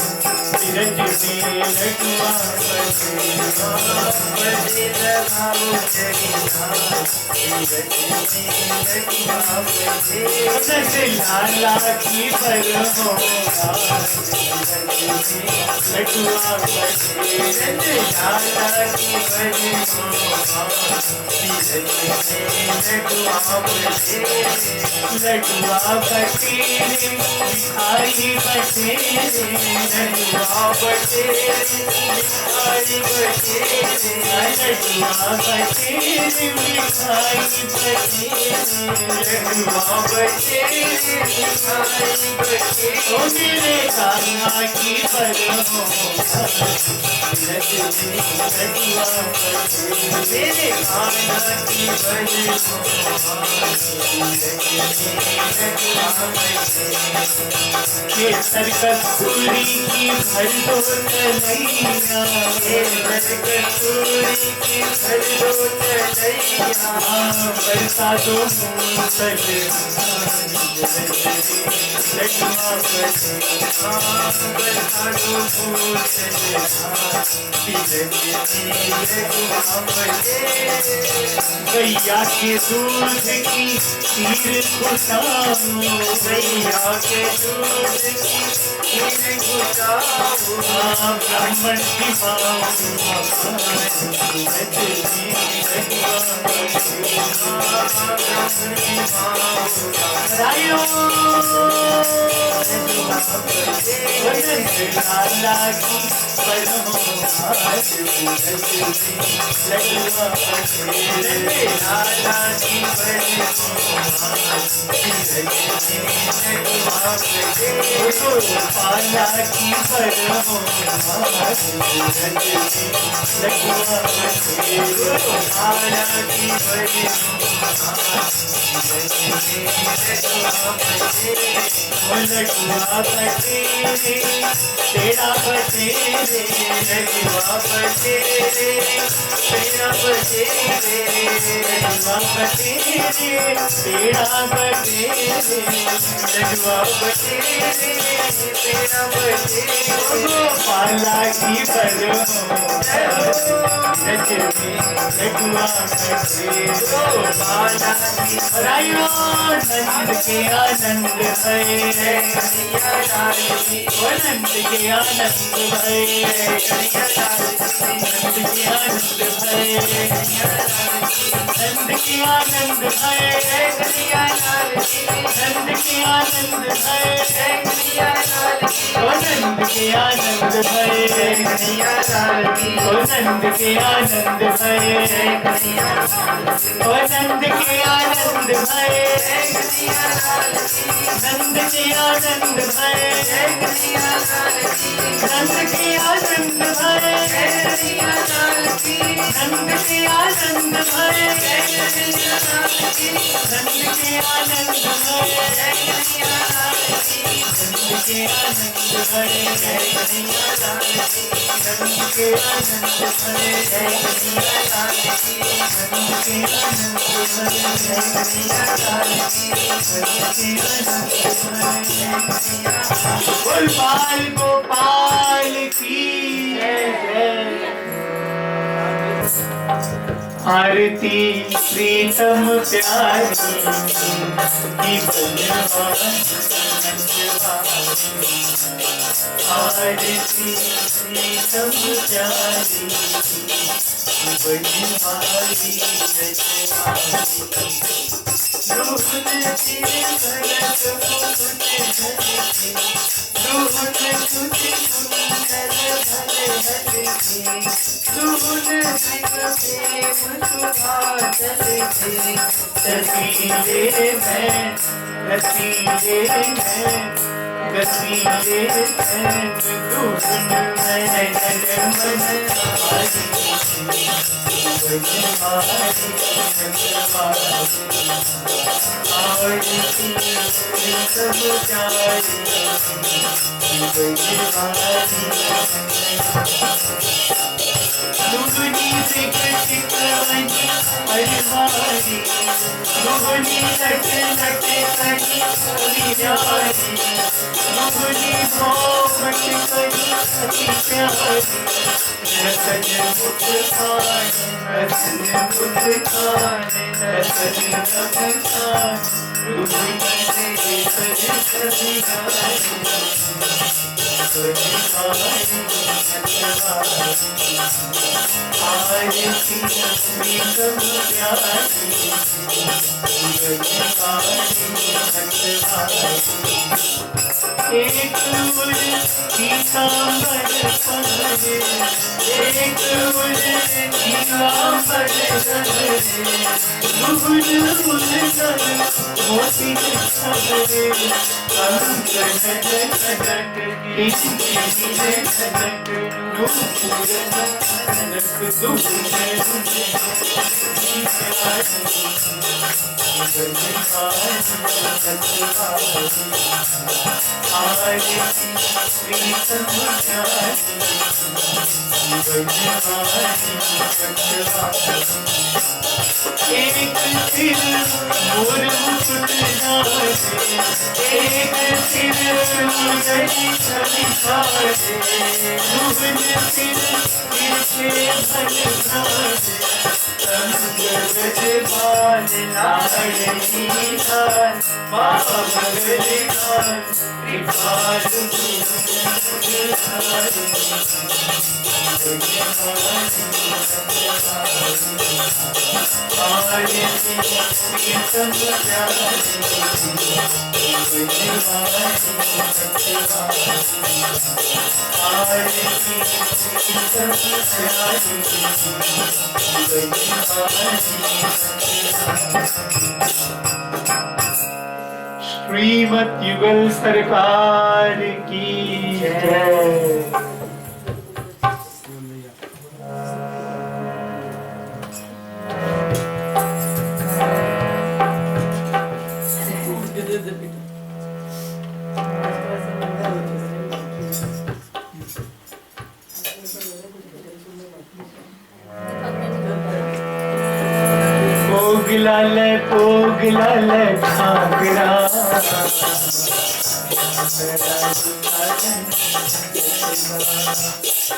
बिरज में लटुआ पर्दे लगाओ चली दामन बिरज में लटुआ लाला की परमो लटुआ लाला की परमो लटुआ बटेरे भिखारी बटेरे लटुआ बटेरे भिखारी बटेरे लटुआ बटेरे भिखारी बटेरे लटुआ बटेरे भिखारी बटेरे ओ मेरे कान्हा की परमो लटुआ बटेरे मेरे कान्हा की परमो केसर कस्तूरी की भर दो तलैया केसर कस्तूरी की भर दो तलैया बरसा दो मूसल लटुआ बरसा दो मूसल गैया के दूध की खीर खुशाओ, गैया के दूध की खीर खुशाओ, ब्राह्मण की माँ लाला की तेरा बसेरे लड़ुआ बसेरे, तेरा बसेरे लड़ुआ बसेरे, तेरा बसेरे लड़ुआ बसेरे, तेरा बसेरे पाला की बरो लड़ुआ बसेरे पाला की बरायो नंद के आनंद है, नंद के आनंद भय, नंद के आनंद भय, नंद के आनंद भय, नंद के आनंद भय, ओ नंद के आनंद भय, ओ नंद के आनंद भय, ओ नंद के आनंद भय, नंद के आनंद भय, नंद के आनंद भय, नंद के आनंद भय, नंद के आनंद भय, नंद के आनंद भय, नंद के आनंद भय, गोपाल गोपाल की आरती प्रीतम प्यारी की बनवारी, आरती प्रीतम प्यारी की बनवारी दुगनी से कटकवानी हरिवारी, दुगनी लट लट करी हरिवारी, दुगनी भोवट करी अति प्यारी, रतन मुख खान, रतन मुख खान, रतन मुख खान, दुगनी से करी एक उड़ पीतांबर पहरे, एक उड़ पीतांबर पहरे, दुगुन उलझन मोती छबरे, कंकण खनक इसकी खनक नूपुर खनक दुगुन आरती प्रीतम प्यारी एक सिर मोर मुकुट नारे, एक सिर मुरली छवि छाड़े, दुगन सिर तिरछे भल नारे, मंगल बाल लाडली धार, बाबा मंगल धार, कृपालु धार। श्रीमद् युगल सरकार की जय। पोगलाल खाकरा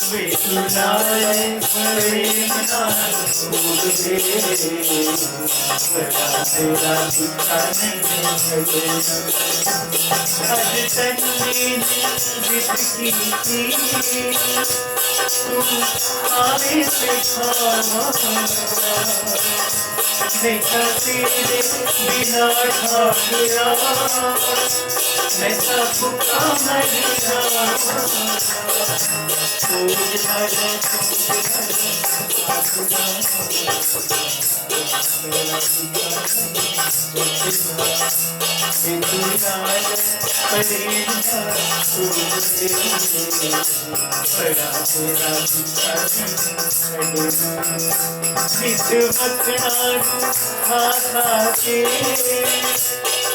वे सुनाए प्रेम नाल फूल दे, तेरा दुखा नहीं आज तन्ने जिद की थी, तुम आने से खावा देखा तेरे बिना ठाकुरा, मैं सब का मरिया।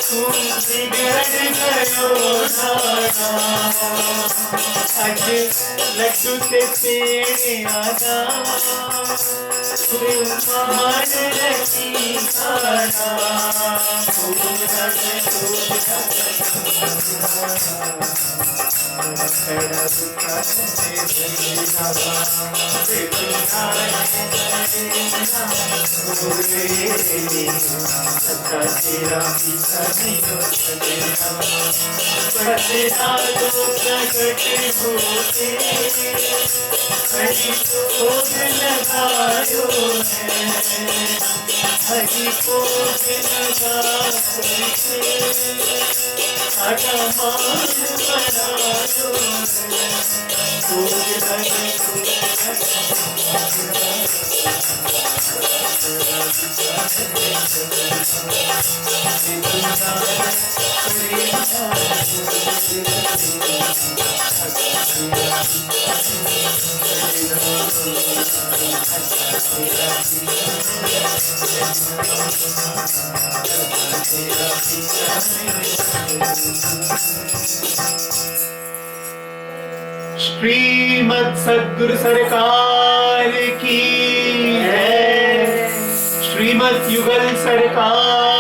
तुम बिगड़ गयो नाना, आज लड्डू से तेरे आना, तुम मान रखी खाना, तेरा पीछा नहीं हो सकेगा, बतेरा दो प्रकट होते, हरि भोग लगायो है, हरि भोग लगा करके आटा मान बनायो है, भोग लगे श्रीमद् सद्गुरु सरकार की जय। श्रीमद् युगल सरकार